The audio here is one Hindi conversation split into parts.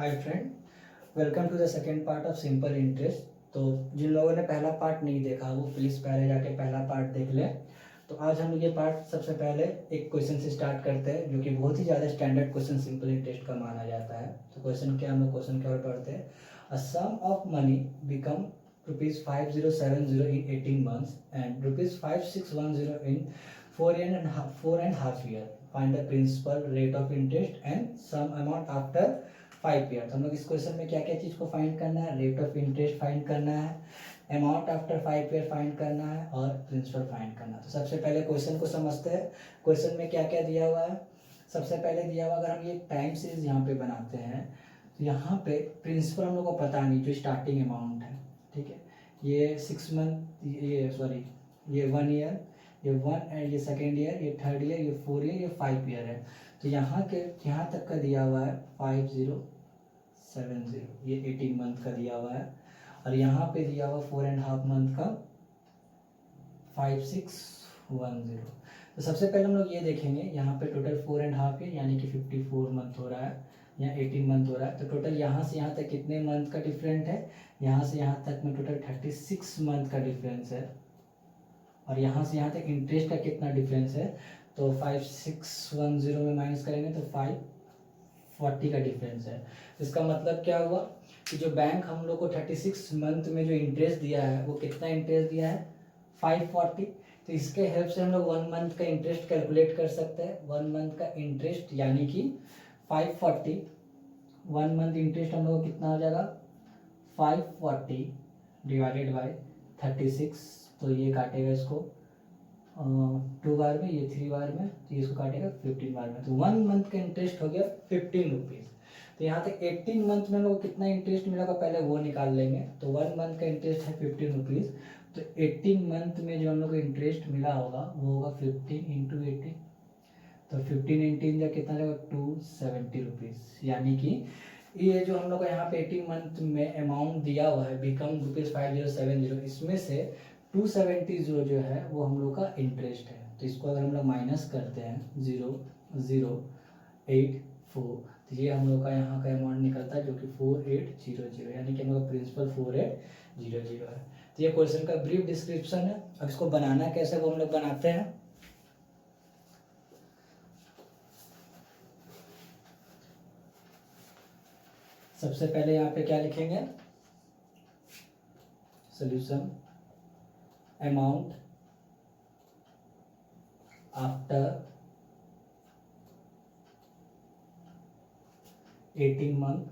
Hi friend, welcome to the second part of simple interest. तो जिन लोगों ने पहला पार्ट नहीं देखा वो प्लीज़ पहले जाके पहला पार्ट देख लें। तो आज हम लोग ये पार्ट सबसे पहले एक क्वेश्चन से स्टार्ट करते हैं जो कि बहुत ही ज़्यादा स्टैंडर्ड क्वेश्चन सिंपल इंटरेस्ट का माना जाता है। तो क्वेश्चन क्या, हम लोग क्वेश्चन की ओर पढ़ते हैं। अ सम of money become ₹5070 in 18 months and ₹5610 in 4.5 year. Find the principal rate of interest and some amount after 5 year. तो हम लोग इस क्वेश्चन में क्या क्या चीज़ को फाइंड करना है, रेट ऑफ इंटरेस्ट फाइंड करना है, अमाउंट आफ्टर 5 ईयर फाइंड करना है और प्रिंसिपल फाइंड करना है। तो सबसे पहले क्वेश्चन को समझते हैं। क्वेश्चन में क्या क्या दिया हुआ है। सबसे पहले दिया हुआ, अगर हम ये टाइम सीरीज यहाँ पे बनाते हैं तो यहाँ पे प्रिंसिपल हम लोग को पता नहीं, जो स्टार्टिंग अमाउंट है, ठीक है। ये 6 मंथ, ये 1 ईयर, ये 1 एंड ये सेकेंड ईयर, ये थर्ड ईयर, ये 4 ईयर, ये 5 ईयर है। तो यहाँ तक का दिया हुआ है 5070, ये 18 मंथ का दिया हुआ है। और यहाँ पे दिया हुआ 4.5 मंथ का 5610। तो सबसे पहले हम लोग ये देखेंगे, यहाँ पे टोटल 4.5 ईयर यानी कि 54 मंथ हो रहा है, यहाँ 18 मंथ हो रहा है। तो टोटल यहाँ से यहाँ तक कितने मंथ का डिफरेंट है, यहाँ से यहाँ तक में टोटल 36 मंथ का डिफरेंस है। और यहाँ से यहाँ तक इंटरेस्ट का कितना डिफरेंस है, तो 5610 में माइनस करेंगे तो 540 का डिफरेंस है। इसका मतलब क्या हुआ कि जो बैंक हम लोग को 36 मंथ में जो इंटरेस्ट दिया है वो कितना इंटरेस्ट दिया है, 540। तो इसके हेल्प से हम लोग 1 मंथ का इंटरेस्ट कैलकुलेट कर सकते हैं। 1 मंथ का इंटरेस्ट यानी कि 540, 1 मंथ इंटरेस्ट हम लोग को कितना हो जाएगा, 540 डिवाइडेड बाय 36। तो ये काटेगा इसको 2 बार में, ये 3 बार में, तो इसको काटेगा 15 बार में। तो 1 मंथ का इंटरेस्ट हो गया 15 रुपीज़। तो यहाँ तक 18 मंथ में हम लोग को कितना इंटरेस्ट मिलेगा पहले वो निकाल लेंगे। तो 1 मंथ का इंटरेस्ट है 15 रुपीज़। तो 18 मंथ में जो हम लोग को इंटरेस्ट मिला होगा वो होगा 15 इंटू 18। तो 15 18 या कितना जाएगा, 270 रुपीज़। यानी कि ये जो हम लोग को यहाँ पे 18 मंथ में अमाउंट दिया हुआ है बिकम ₹5070, इसमें से 270 जो है वो हम लोग का इंटरेस्ट है। तो इसको अगर हम लोग माइनस करते हैं 0.084, तो ये हम लोग का यहाँ का अमाउंट निकलता है जो कि 4800, यानी कि हम लोग का प्रिंसिपल 4800 है। तो ये क्वेश्चन का ब्रीफ डिस्क्रिप्शन है। अब इसको बनाना कैसे वो हम लोग बनाते हैं। सबसे पहले यहाँ पे क्या लिखेंगे, solution amount after 18 month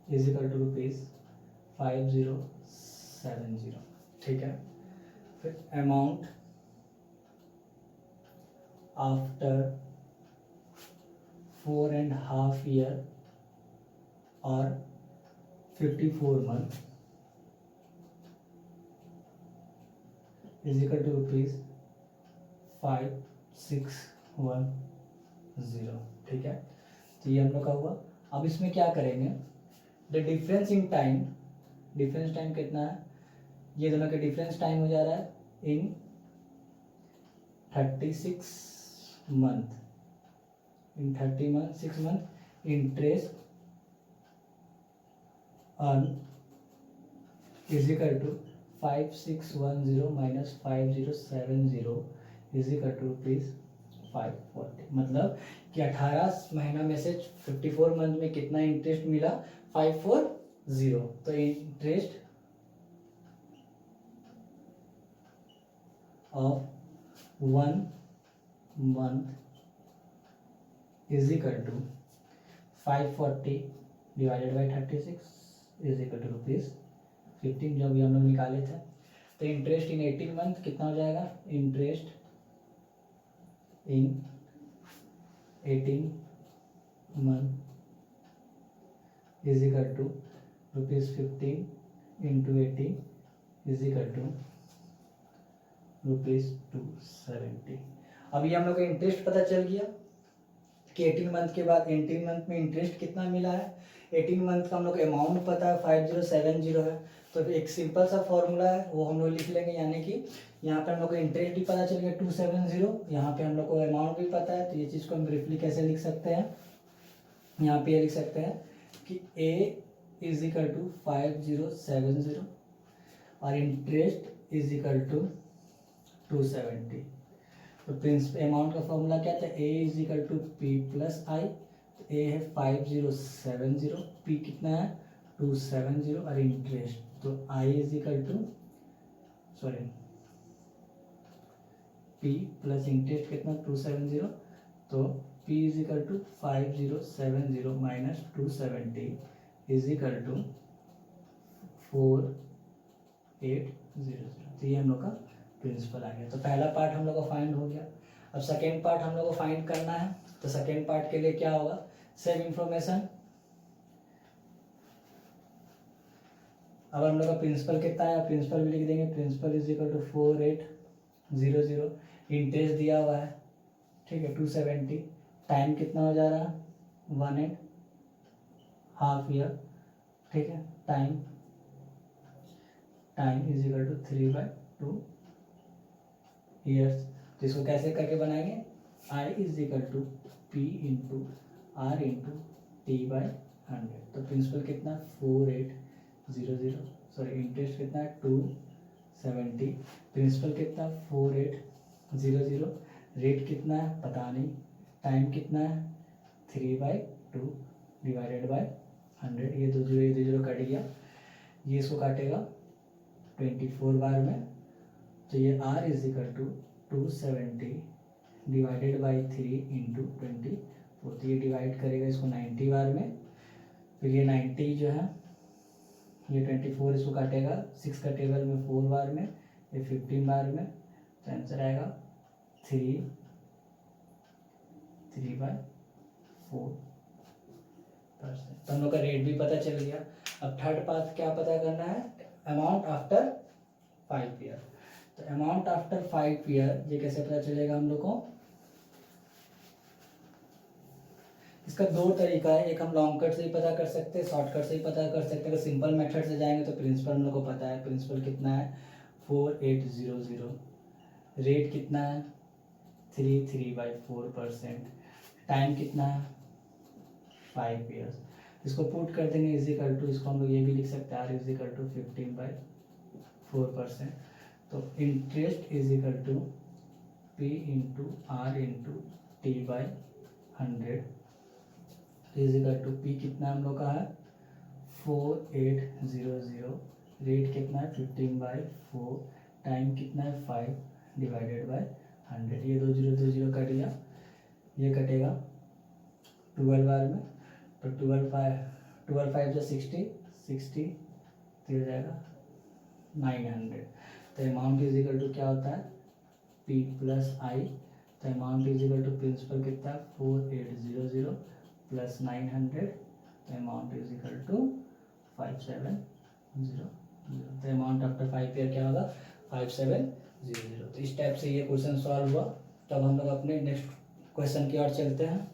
is equal to ₹5070, ठीक है। फिर अमाउंट आफ्टर 4.5 ईयर और 54 मंथ इज इक्वल टू ₹5610, ठीक है। तो ये हम लोग का हुआ। अब इसमें क्या करेंगे, the difference in time, difference time कितना है, ये दोनों के डिफरेंस टाइम हो जा रहा है in 36 month, in 6 month interest earn is equal to 5610 minus 5070 is equal to ₹540। मतलब कि 18 महीना में से 54 मंथ में कितना इंटरेस्ट मिला, 540। तो interest of 1 month is equal to 540 divided by 36 is equal to ₹15, जो भी हम लोग निकाले थे। तो इंटरेस्ट इन 18 मंथ कितना हो जाएगा, interest in 18 month is equal to ₹15 into 18 is equal to ₹270। अभी हम लोग को इंटरेस्ट पता चल गया कि 18 मंथ के बाद 18 मंथ में इंटरेस्ट कितना मिला है। 18 मंथ का हम लोग अमाउंट पता है 5070 है। तो एक सिंपल सा फॉर्मूला है वो हम लोग लिख लेंगे, यानी कि यहाँ पे हम लोग को इंटरेस्ट भी पता चल गया 270, यहाँ पे हम लोग को अमाउंट भी पता है। तो ये चीज़ को हम ब्रीफली कैसे लिख सकते हैं, यहाँ पे ये लिख सकते हैं कि A इज इक्वल टू 5070 और इंटरेस्ट इज इक्वल टू 270। तो प्रिंसिपल अमाउंट का फॉर्मूला क्या था, A is equal to P plus I. तो A है 5070, P कितना है 270 और इंटरेस्ट तो I is equal to sorry P plus interest कितना 270, तो P is equal to 5070 minus 270 is equal to 4800। तो ये हम लोग का प्रिंसिपल आ गया। तो पहला पार्ट हम लोग का फाइंड हो गया। अब सेकेंड पार्ट हम लोग को फाइंड करना है। तो सेकेंड पार्ट के लिए क्या होगा, सेम इंफॉर्मेशन। अब हम लोग का प्रिंसिपल कितना है, प्रिंसिपल भी लिख देंगे। Principal is equal to 4800, interest दिया हुआ है, ठीक है 270। टाइम कितना हो जा रहा है 1.5 ईयर, ठीक है। Time is equal to 3/2 years. तो इसको कैसे करके बनाएंगे, I is equal to P into R into T/100। तो प्रिंसिपल कितना 4800, सॉरी इंटरेस्ट कितना है 270, प्रिंसिपल कितना 4800, रेट कितना है पता नहीं, टाइम कितना है 3/2 डिवाइडेड बाय 100। ये 2 0 कट गया, ये इसको काटेगा 24 बार में। तो ये R is equal to 270 divided by 3 into 24। तो ये डिवाइड करेगा इसको 90 बार में। फिर ये 90 जो है ये 24 इसको काटेगा 6 का टेबल में 4 बार में, ये 15 बार में। तो आंसर आएगा 3/4%। तो हम लोग का रेट भी पता चल गया। अब थर्ड पार्ट क्या पता करना है, अमाउंट आफ्टर 5 ईयर। तो अमाउंट आफ्टर 5 ईयर ये कैसे पता चलेगा हम लोग को, इसका 2 तरीका है। एक हम लॉन्ग कट से ही पता कर सकते हैं, शॉर्टकट से ही पता कर सकते हैं। अगर सिंपल मेथड से जाएंगे तो प्रिंसिपल हम लोग को पता है, प्रिंसिपल कितना है 4800, रेट कितना है 3/4%, टाइम कितना है 5 ईयर्स। इसको पुट कर देंगे इज इक्वल टू, इसको हम लोग ये भी लिख सकते हैं R इज इक्वल टू 15/4%। तो interest is equal to P into R into T/100 is equal to P कितना हम लोग का है 4800, रेट कितना है 15/4, टाइम कितना है 5 डिवाइडेड बाय 100। ये 2 0 कट गया, ये कटेगा 12 बार में। तो 12 5 जो 60 तो हो जाएगा 900। तो अमाउंट इज इक्वल टू क्या होता है P प्लस आई। तो amount is equal to principal कितना है 4800 प्लस 900। तो अमाउंट इज इक्वल टू 5700। तो अमाउंट आफ्टर 5 ईयर क्या होगा 5700। तो इस टाइप से ये क्वेश्चन सॉल्व हुआ। तो अब हम लोग अपने नेक्स्ट क्वेश्चन की ओर चलते हैं।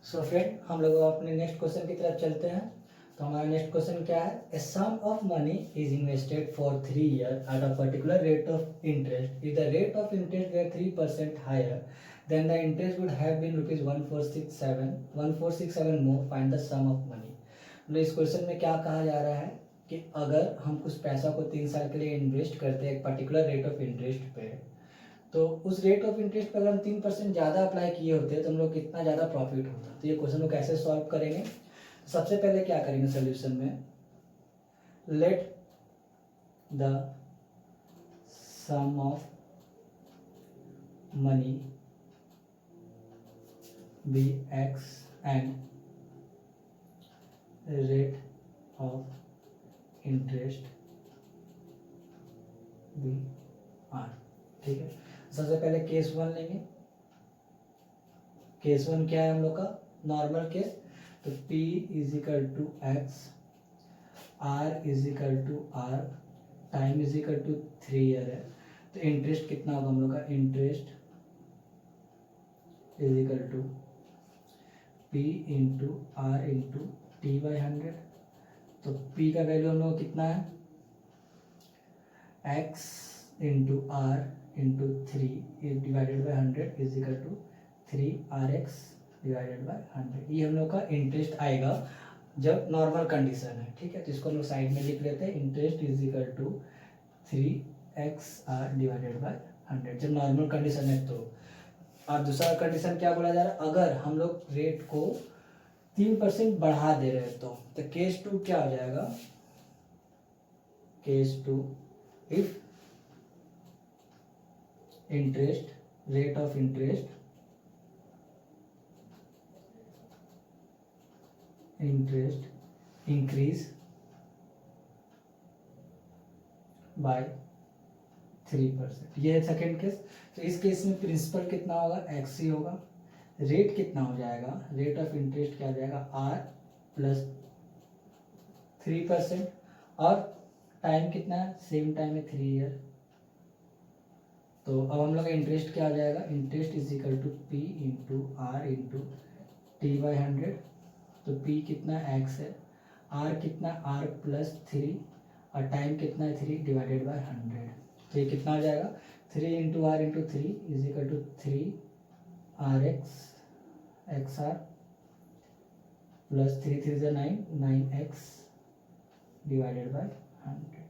सो फ्रेंड हम लोग अपने नेक्स्ट क्वेश्चन की तरफ चलते हैं। तो हमारा नेक्स्ट क्वेश्चन क्या है, a sum of money is invested for 3 year at a particular rate of interest. If the rate of interest were 3% higher than the interest would have been ₹1467 more, find the sum of money. मतलब इस क्वेश्चन में क्या कहा जा रहा है कि अगर हम कुछ पैसा को 3 साल के लिए इन्वेस्ट करते हैं एक पर्टिकुलर रेट ऑफ इंटरेस्ट पे, तो उस रेट ऑफ इंटरेस्ट पर अगर हम 3% ज़्यादा अप्लाई किए होते तो हम लोग कितना ज़्यादा प्रॉफिट होता। तो ये क्वेश्चन को कैसे सॉल्व करेंगे, सबसे पहले क्या करेंगे सोल्यूशन में, let the sum of money be x and rate of interest be r। ठीक है, सबसे पहले केस 1 लेंगे। केस 1 क्या है हम लोग का, नॉर्मल केस। तो P is equal to X, R is equal to R, time is equal to 3 year है। तो इंटरेस्ट कितना होगा हम लोग का, interest is equal to P into R into T/100। तो P का वैल्यू हम लोग कितना है, x into R into 3 divided by 100 is equal to 3 RX divided by 100। ये हम लोग का इंटरेस्ट आएगा जब नॉर्मल कंडीशन है, ठीक है। तो इसको हम लोग साइड में लिख लेते हैं, interest is equal to 3XR divided by 100 जब नॉर्मल कंडीशन है। तो और दूसरा कंडीशन क्या बोला जा रहा है, अगर हम लोग रेट को 3% बढ़ा दे रहे हैं तो केस 2 क्या हो जाएगा, case 2 if interest rate of interest increase by 3%, ये है सेकेंड केस। तो इस केस में प्रिंसिपल कितना होगा, एक्स ही होगा। रेट कितना हो जाएगा, रेट ऑफ इंटरेस्ट क्या हो जाएगा, आर प्लस 3%। और टाइम कितना है, सेम टाइम है 3 ईयर। तो अब हम लोग का इंटरेस्ट क्या हो जाएगा, interest is equal to P into R into T by 100। तो पी कितना एक्स है, आर कितना आर प्लस 3 और टाइम कितना है 3 डिवाइडेड बाई 100। तो ये कितना हो जाएगा, 3 into R into 3 is equal to 3RX XR plus 3 3 9x divided by 100।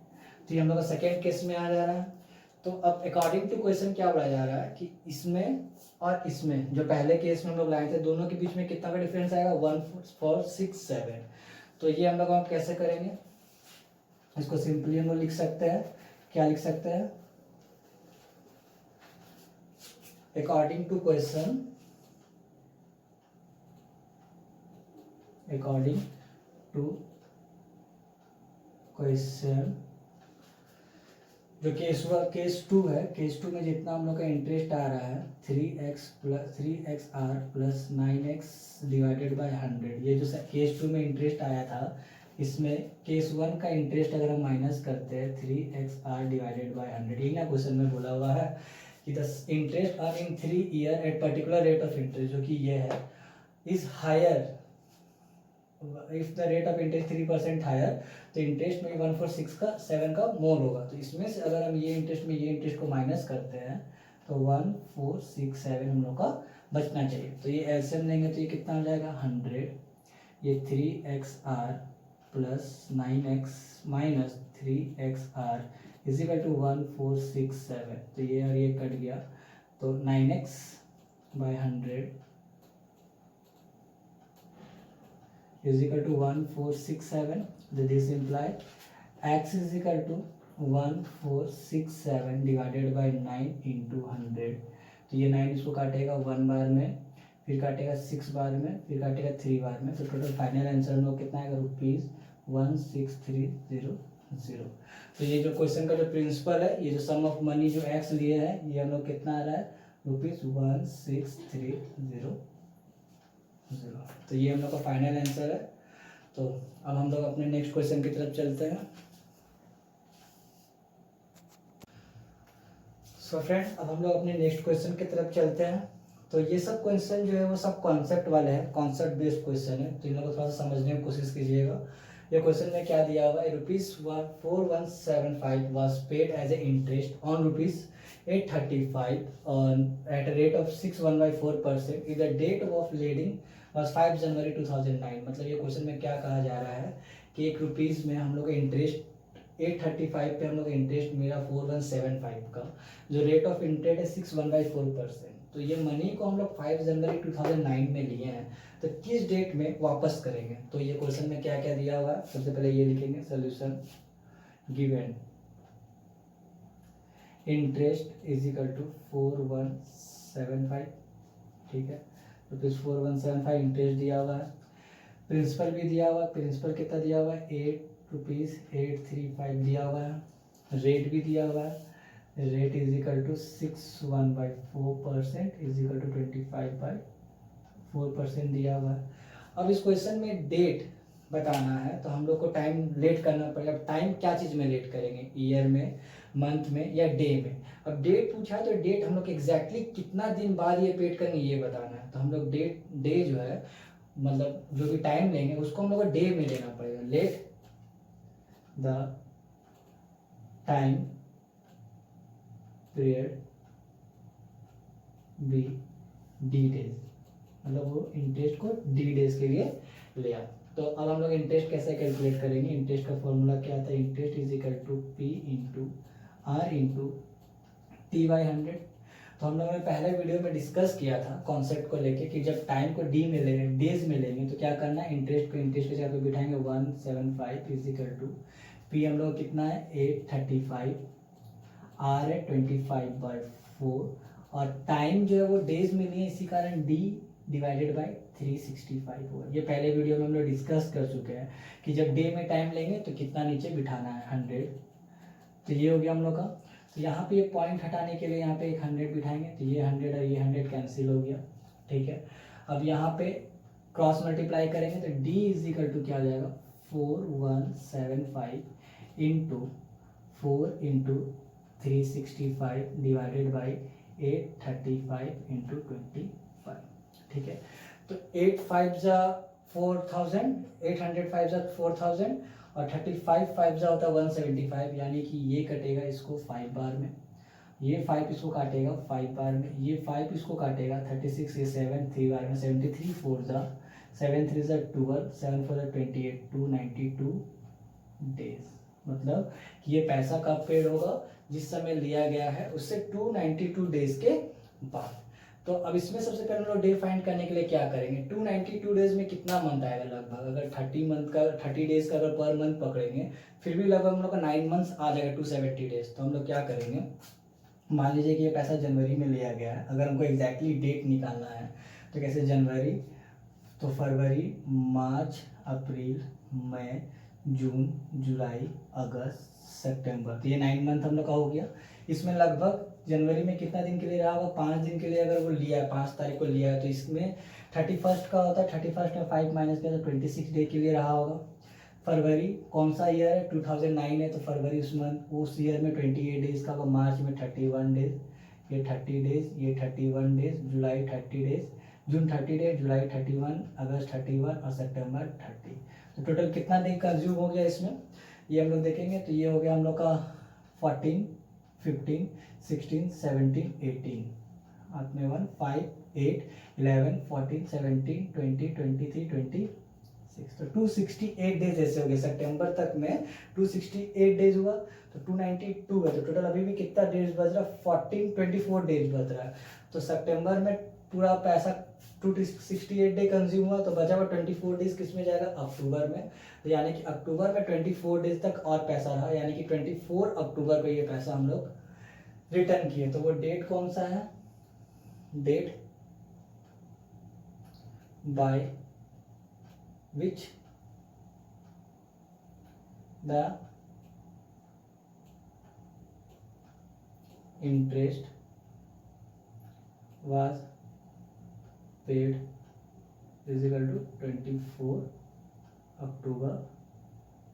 तो ये हम लोग का सेकेंड केस में आ जा रहा है। तो अब अकॉर्डिंग टू क्वेश्चन क्या बोला जा रहा है कि इसमें और इसमें जो पहले केस में हम लोग लाए थे दोनों के बीच में कितना का डिफरेंस आएगा, 1467। तो ये हम लोग आप कैसे करेंगे, इसको सिंपली हम लोग लिख सकते हैं, क्या लिख सकते हैं, according to question, according to question जो केस 2 है, केस 2 में जितना हम लोग का इंटरेस्ट आ रहा है 3XR plus 9x divided by 100। ये जो केस 2 में इंटरेस्ट आया था, इसमें केस 1 का इंटरेस्ट अगर हम माइनस करते हैं 3XR डिवाइडेड बाई 100, यही ना क्वेश्चन में बोला हुआ है कि the interest earn in 3 year at particular rate of interest, जो कि ये है, is higher if the rate of interest 3% higher, तो इंटरेस्ट में 146 का मोर होगा। तो इसमें से अगर हम ये इंटरेस्ट में ये इंटरेस्ट को माइनस करते हैं तो 1467 हम लोग का बचना चाहिए। तो ये एलसीएम लेंगे तो ये कितना हो जाएगा 100, ये 3XR plus 9x minus 3XR is equal to 1467। तो ये और ये कट गया, तो 9x by 100 is equal to 1467. This imply x is equal to 1467 divided by 9 into 100। तो ये 9 इसको काटेगा 1 बार में, फिर काटेगा 6 बार में, फिर काटेगा 3 बार में। तो टोटल फाइनल आंसर हम लोग कितना आएगा, ₹16300। तो ये जो क्वेश्चन का जो प्रिंसिपल है, ये जो सम ऑफ मनी जो एक्स लिए है, ये हम लोग कितना आ रहा है, ₹16300। तो ये हम लोग का फाइनल आंसर है। तो अब हम लोग अपने नेक्स्ट क्वेश्चन की तरफ चलते हैं। सो फ्रेंड, अब हम लोग अपने नेक्स्ट क्वेश्चन की तरफ चलते हैं। तो ये सब क्वेश्चन जो है वो सब कॉन्सेप्ट वाले हैं, कॉन्सेप्ट बेस्ड क्वेश्चन है, तो इन लोगों को थोड़ा सा समझने की कोशिश कीजिएगा। ये क्वेश्चन में क्या दिया हुआ है, ₹4175 was paid as a interest on ₹835 at a rate of 6.1/4%. If the date of lending was 5 जनवरी 2009। मतलब ये क्वेश्चन में क्या कहा जा रहा है कि ₹1 में हम लोग इंटरेस्ट 835 पे हम लोग इंटरेस्ट मिला 4175 का, जो रेट ऑफ इंटरेस्ट है 6.1/4%। तो ये मनी को हम लोग 5 जनवरी 2009 में लिए हैं, तो किस डेट में वापस करेंगे। तो ये क्वेश्चन में क्या क्या दिया हुआ है, सबसे पहले ये लिखेंगे, solution given interest is equal to 4175, ठीक है, ₹4175 इंटरेस्ट दिया हुआ है, प्रिंसिपल भी दिया हुआ है, प्रिंसिपल कितना दिया हुआ है, ₹835 दिया हुआ है, रेट भी दिया हुआ है, rate is equal to 6.1/4% is equal to 25/4% दिया हुआ है। अब इस क्वेश्चन में डेट बताना है, तो हम लोग को टाइम लेट करना पड़ेगा। टाइम क्या चीज़ में लेट करेंगे, ईयर में, मंथ में या डे में। अब डेट पूछा तो डेट हम लोग एग्जैक्टली कितना दिन बाद ये पेड करेंगे ये बताना है। तो हम लोग डे जो है, मतलब जो भी टाइम लेंगे उसको हम लोग को डे में लेना पड़ेगा। Let the time period be D days, मतलब वो इंटरेस्ट को डी डेज के लिए लिया। तो अब हम लोग इंटरेस्ट कैसे कैलकुलेट करेंगे, इंटरेस्ट का फॉर्मूला क्या था, interest is equal to P into R into T by 100। तो हम लोगों ने पहले वीडियो में डिस्कस किया था कॉन्सेप्ट को लेके कि जब टाइम को डी में लेंगे, डेज में लेंगे, तो क्या करना है, इंटरेस्ट को इंटरेस्ट के जगह पे बिठाएंगे 175 इज इक्वल टू पी हम लोग कितना है 835, आर है 25/4 और टाइम जो है वो डेज में नहीं है, इसी कारण डी डिवाइडेड बाई 365 होगा। ये पहले वीडियो में हम लोग डिस्कस कर चुके हैं कि जब डे में टाइम लेंगे तो कितना नीचे बिठाना है 100। तो ये हो गया हम लोग का। तो यहाँ पे ये पॉइंट हटाने के लिए यहाँ पे एक 100 बिठाएंगे, तो ये 100 और ये 100 कैंसिल हो गया, ठीक है। अब यहाँ पे क्रॉस मल्टीप्लाई करेंगे तो d इज इक्वल टू क्या हो जाएगा 4175 into 4 into 365 divided by 835 into 25, ठीक है। तो 8 5 जा 4000, 800 5 जा 4000 और 35 5 जा होता है 175, यानी कि ये कटेगा इसको 5 बार में, ये 5 इसको काटेगा 5 बार में, ये 5 इसको काटेगा 36, ये 7 3 बार में, 73 4 जा 7 3 जा 12, 7 4 जा 28, 292 डेज। मतलब कि ये पैसा कब पेड होगा, जिस समय लिया गया है उससे 292 डेज के बाद। तो अब इसमें सबसे पहले हम लोग डे फाइंड करने के लिए क्या करेंगे, 292 डेज में कितना मंथ आएगा लगभग, अगर 30 डेज का अगर पर मंथ पकड़ेंगे फिर भी लगभग हम लोग का 9 मंथ्स आ जाएगा 270 डेज। तो हम लोग क्या करेंगे, मान लीजिए कि ये पैसा जनवरी में लिया गया है, अगर हमको एग्जैक्टली डेट निकालना है तो कैसे, जनवरी तो फरवरी मार्च अप्रैल मई जून जुलाई अगस्त सितंबर, तो ये 9 मंथ हम लोग का हो गया। इसमें लगभग जनवरी में कितना दिन के लिए रहा होगा, 5 दिन के लिए अगर वो लिया है, 5 तारीख को लिया है, तो इसमें 31 का होता है, 31 में 5 माइनस किया तो 26 डे के लिए रहा होगा। फरवरी कौन सा ईयर है, 2009 है, तो फरवरी उस ईयर में 28 डेज का होगा, मार्च में 31 डेज, ये 30 डेज, ये 31 डेज, जुलाई 30 डेज, जून 30 डेज, जुलाई 31, अगस्त 31 और सितंबर 30। तो टोटल कितना डे कंज्यूम हो गया इसमें, ये हम लोग देखेंगे। तो ये हो गया हम लोग का 14 15 16 17 18, हाथ में 1 5 8 11 14 17 20 23 26, तो 268 डेज ऐसे हो गए। सितंबर तक में 268 डेज हुआ, तो 292 है, तो टोटल अभी भी कितना डेज बच रहा है, 24 डेज बच रहा है। तो सितंबर में पूरा पैसा 268 डे कंज्यूम हुआ, तो बचा हुआ 24 डेज किस में जाएगा, अक्टूबर में। तो यानी कि अक्टूबर में 24 डेज तक और पैसा रहा, यानी कि 24 अक्टूबर को ये पैसा हम लोग रिटर्न किए। तो वो डेट कौन सा है, date by which the interest was paid is equal to 24 October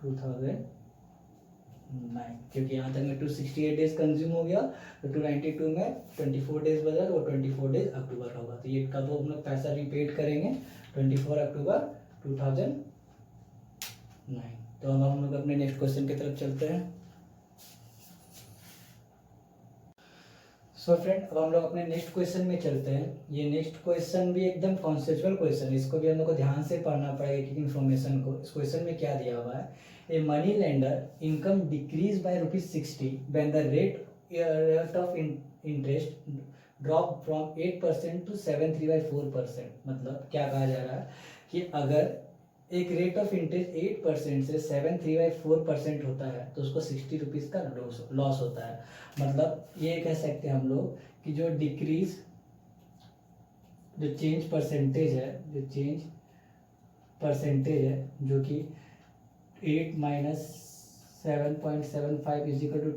2009, क्योंकि यहाँ तक में 268 डेज कंज्यूम हो गया, तो 292 में 24 डेज बचा, तो वो 24 डेज अक्टूबर का होगा। तो ये कब हम लोग पैसा रिपेड करेंगे, 24 अक्टूबर 2009। तो अब हम लोग अपने नेक्स्ट क्वेश्चन की तरफ चलते हैं। सो फ्रेंड, अब हम लोग अपने नेक्स्ट क्वेश्चन में चलते हैं। ये नेक्स्ट क्वेश्चन भी एकदम कॉन्सेप्चुअल क्वेश्चन है, इसको भी हम लोग को ध्यान से पढ़ना पड़ेगा एक इन्फॉर्मेशन को। इस क्वेश्चन में क्या दिया हुआ है, a money lender income decrease by ₹60 when the rate of interest drop from 8% to 73/4%। मतलब क्या कहा जा रहा है कि अगर एक रेट ऑफ इंटरेस्ट 8% से 73/4% होता है तो उसको 60 रुपीज़ का लॉस होता है। मतलब ये कह सकते हैं हम लोग कि जो डिक्रीज, जो चेंज परसेंटेज है, जो चेंज परसेंटेज है, जो कि 8 माइनस 7.75 इज इक्वल टू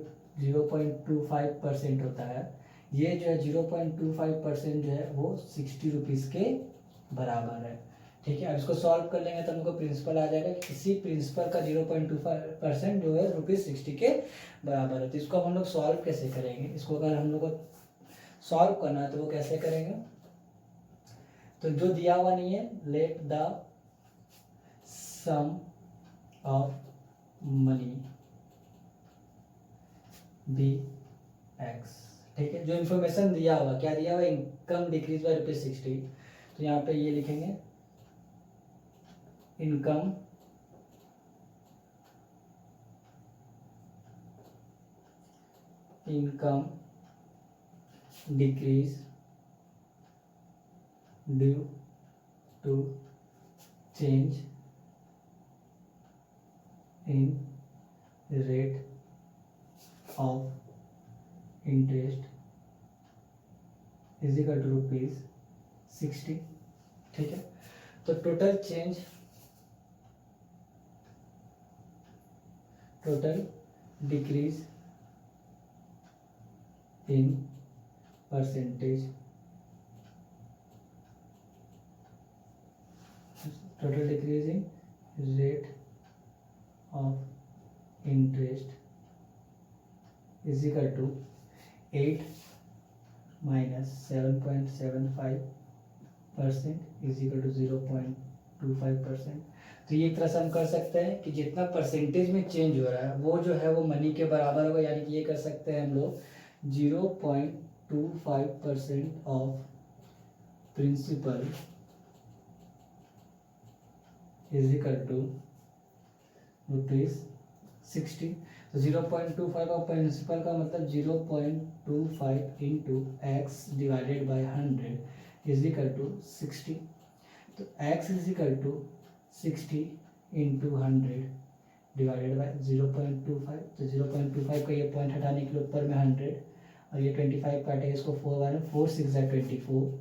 0.25% होता है, ये जो है 0.25% जो है वो 60 रुपीज़ के बराबर है। ठीक है, अब इसको सॉल्व कर लेंगे तो हमको प्रिंसिपल आ जाएगा कि किसी प्रिंसिपल का 0.25% जो है ₹60 के बराबर है। तो इसको हम लोग सॉल्व कैसे करेंगे, इसको अगर हम लोग को सॉल्व करना है तो वो कैसे करेंगे, तो जो दिया हुआ नहीं है, let the sum of money be x, ठीक है। जो इन्फॉर्मेशन दिया हुआ, क्या दिया हुआ, इनकम डिक्रीज बाय ₹60, तो यहाँ पे ये लिखेंगे income decrease due to change in rate of interest is equal to ₹60। ठीक है। तो total decrease in percentage, total decrease in rate of interest is equal to 8 minus 7.75% is equal to 0.25%। तो ये एक तरह से हम कर सकते हैं कि जितना परसेंटेज में चेंज हो रहा है वो जो है वो मनी के बराबर होगा, यानी कि ये कर सकते हैं हम लोग 0.25% of principal is equal to ₹60। तो 0.25 ऑफ प्रिंसिपल का मतलब 0.25 into X divided by 100 is equal to 60। तो X is equal to 60 into 100 divided by 0.25। तो 0.25 का ये पॉइंट हटाने के लिए ऊपर में 100 और ये 25 काटेगा, इसको 4 बार 4 6 24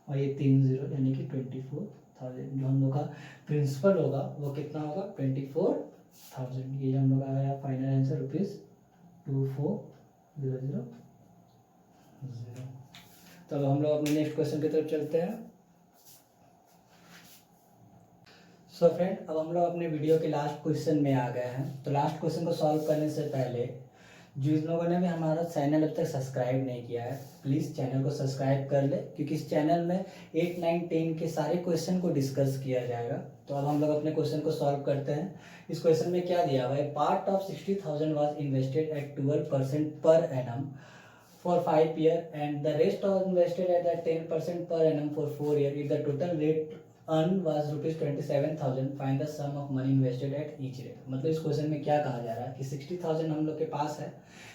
और ये 3 0 यानी कि 24,000। जो हम लोग का प्रिंसिपल होगा वो कितना होगा, 24,000। ये हम लोग का आया फाइनल आंसर ₹24,000। तो अब हम लोग अपने नेक्स्ट क्वेश्चन की तरफ चलते हैं। सो फ्रेंड, अब हम लोग अपने वीडियो के लास्ट क्वेश्चन में आ गए हैं। तो लास्ट क्वेश्चन को सॉल्व करने से पहले जिन लोगों ने भी हमारा चैनल अब तक सब्सक्राइब नहीं किया है प्लीज़ चैनल को सब्सक्राइब कर ले, क्योंकि इस चैनल में 8, 9, 10 के सारे क्वेश्चन को डिस्कस किया जाएगा। तो अब हम लोग अपने क्वेश्चन को सॉल्व करते हैं। इस क्वेश्चन में क्या दिया हुआ है, part of 60,000 was invested at 12% per annum for 5 years and the rest was invested at that 10% per annum for 4 years. If the total rate earned was ₹27,000, find the sum of money invested at each rate। मतलब इस क्वेश्चन में क्या कहा जा रहा है कि 60,000 हम लोग के पास है,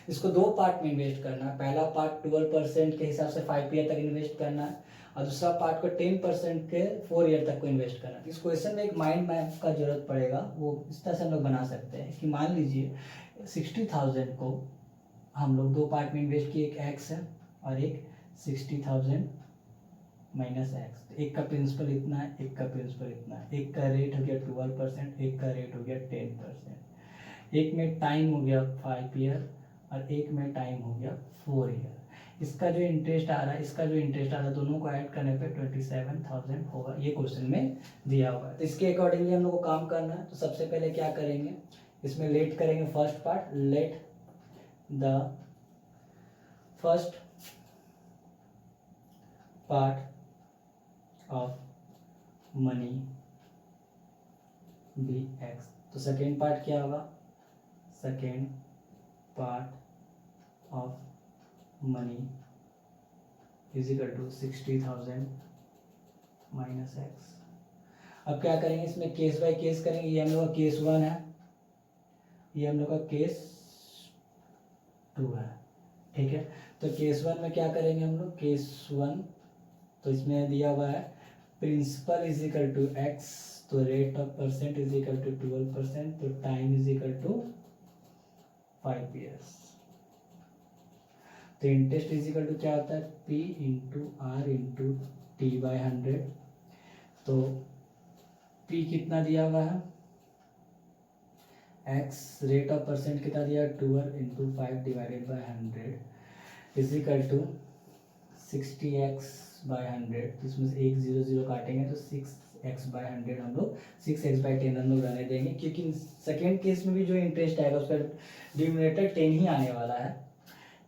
इसको 2 पार्ट में इन्वेस्ट करना है। पहला पार्ट 12% के हिसाब से 5 ईयर तक इन्वेस्ट करना है और दूसरा पार्ट को 10% के 4 ईयर तक को इन्वेस्ट करना है। इस क्वेश्चन में एक माइंड मैप का जरूरत पड़ेगा, वो इस तरह से हम लोग बना सकते हैं कि मान लीजिए 60,000 को हम लोग 2 पार्ट में इन्वेस्ट किए, एक एक्स है और एक 60,000 माइनस एक्स। एक का प्रिंसिपल इतना है, एक का प्रिंसिपल इतना है। एक का रेट हो गया 12%, एक का रेट हो गया 10%। एक में टाइम हो गया 5 ईयर और एक में टाइम हो गया 4 ईयर। इसका जो इंटरेस्ट आ रहा है, इसका जो इंटरेस्ट आ रहा है, दोनों को ऐड करने पे 27,000 होगा। ये क्वेश्चन में दिया हुआ है। तो इसके अकॉर्डिंगली हम लोग को काम करना है। तो सबसे पहले क्या करेंगे, इसमें लेट करेंगे first part, let the first part of money be x। तो सेकेंड पार्ट क्या होगा, second part of money is equal to 60,000 minus X. अब क्या करेंगे, इसमें केस बाय केस करेंगे। ये हम लोग का केस 1 है, ये हम लोग का केस 2 है। ठीक है। तो केस 1 में क्या करेंगे हम लोग, केस 1 तो इसमें दिया हुआ है principal is equal to x, तो rate of percent is equal to 12%, तो time is equal to 5 years. तो इंटरेस्ट इज इक्वल टू क्या होता है, P into R into T by 100। तो पी कितना दिया हुआ है, एक्स रेट ऑफ परसेंट कितना दिया, 12 into 5 divided by 100 is equal to 60x by 100। इसमें से 1 0 0 काटेंगे तो 6x बाई 100 हम लोग 6x बाई 10 हम लोग रहने देंगे, क्योंकि सेकेंड केस में भी जो इंटरेस्ट आएगा उसका डिनोमिनेटर 10 ही आने वाला है।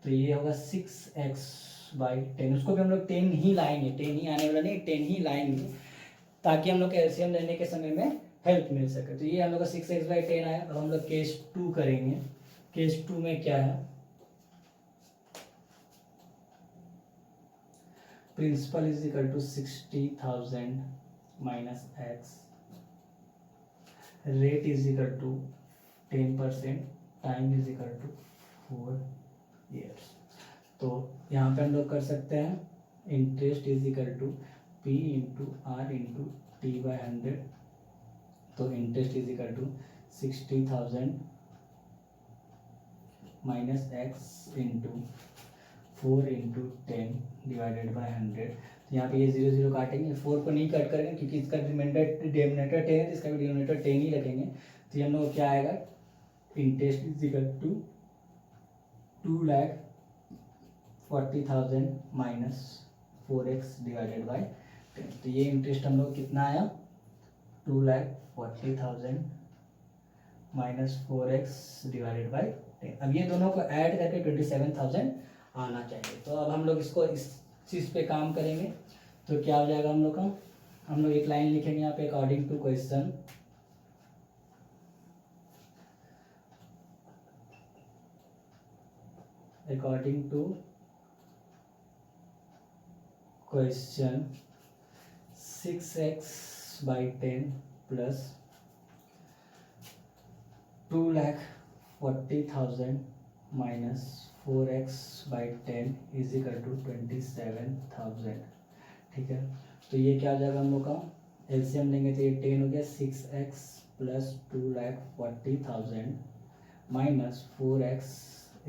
तो ये होगा 6x बाई 10, उसको भी हम लोग 10 ही लाएंगे, 10 ही आने वाला नहीं 10 ही लाएंगे, ताकि हम लोग एलसीएम लेने के समय में हेल्प मिल सके। तो ये हम लोग का 6x बाई 10 आया। अब हम लोग केस 2 करेंगे। केस 2 में क्या है, principal is equal to 60,000 minus X, rate is equal to 10%, time is equal to 4 years। तो यहाँ पे हम लोग कर सकते हैं interest is equal to P into R into T by 100। तो interest is equal to 60,000 minus X into 4 into 10 divided by 100। तो यहाँ पे ये 0 0 काटेंगे, 4 को नहीं कट करेंगे क्योंकि इसका डिनोमिनेटर 10 है, तो इसका भी डिनोमिनेटर 10 ही रखेंगे। तो ये हम लोग क्या आएगा, interest is equal to 2,40,000 minus 4x divided by 10। तो ये इंटरेस्ट हम लोग कितना आया, 2,40,000 माइनस 4x डिवाइडेड बाई 10। अब ये दोनों को ऐड करके 27,000 आना चाहिए। तो अब हम लोग इसको इस चीज़ पे काम करेंगे। तो क्या हो जाएगा हम लोग का, हम लोग एक लाइन लिखेंगे यहाँ पे, according to question according to question 6x by 10 plus 2,40,000 minus 4x by 10 is equal to 27,000। ठीक है, तो ये क्या हो जाएगा हम लोग का, एलसीएम लेंगे तो ये 10 हो गया, 6x plus 2,40,000 minus 4x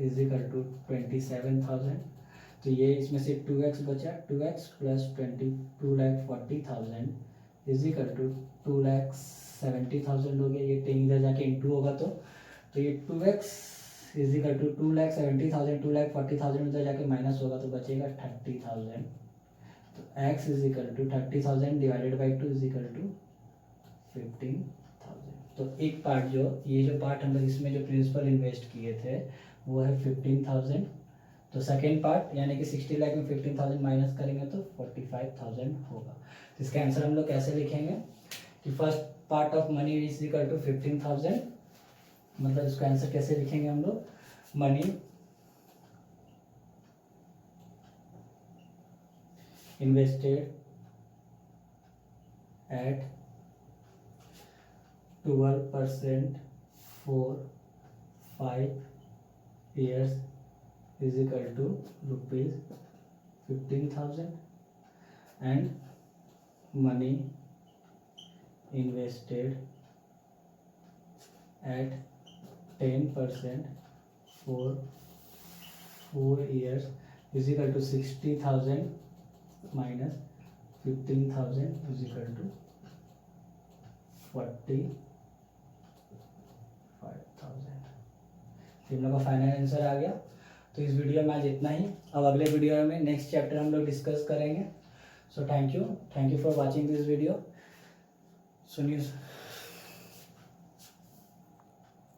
is equal to 27,000। तो ये इसमें से 2x बचा, 2x plus 2,40,000 is equal to 2,70,000 हो गया। ये 10 इधर जाके इंटू होगा तो ये 2x इज इक्वल टू 2,70,000, 2,40,000 उधर जाके माइनस होगा तो बचेगा 30,000। तो x is equal to 30,000 divided by 2 is equal to 15,000। तो एक पार्ट जो ये जो पार्ट हम लोग इसमें जो प्रिंसिपल इन्वेस्ट किए थे वो है 15,000। तो सेकेंड पार्ट यानी कि 60 लाख में 15,000 माइनस करेंगे तो 45,000 होगा। तो इसका आंसर हम लोग कैसे लिखेंगे कि first part of money is equal to 15,000, मतलब इसका आंसर कैसे लिखेंगे हम लोग, money invested at 12% for 5 years is equal to rupees 15,000, and money invested at 10% for 4 years is equal to 60,000 minus 15,000 is equal to 45,000। हम लोग का फाइनल आंसर आ गया। तो इस वीडियो में आज इतना ही। अब अगले वीडियो में नेक्स्ट चैप्टर हम लोग डिस्कस करेंगे। So thank you for watching this video. सुनिए।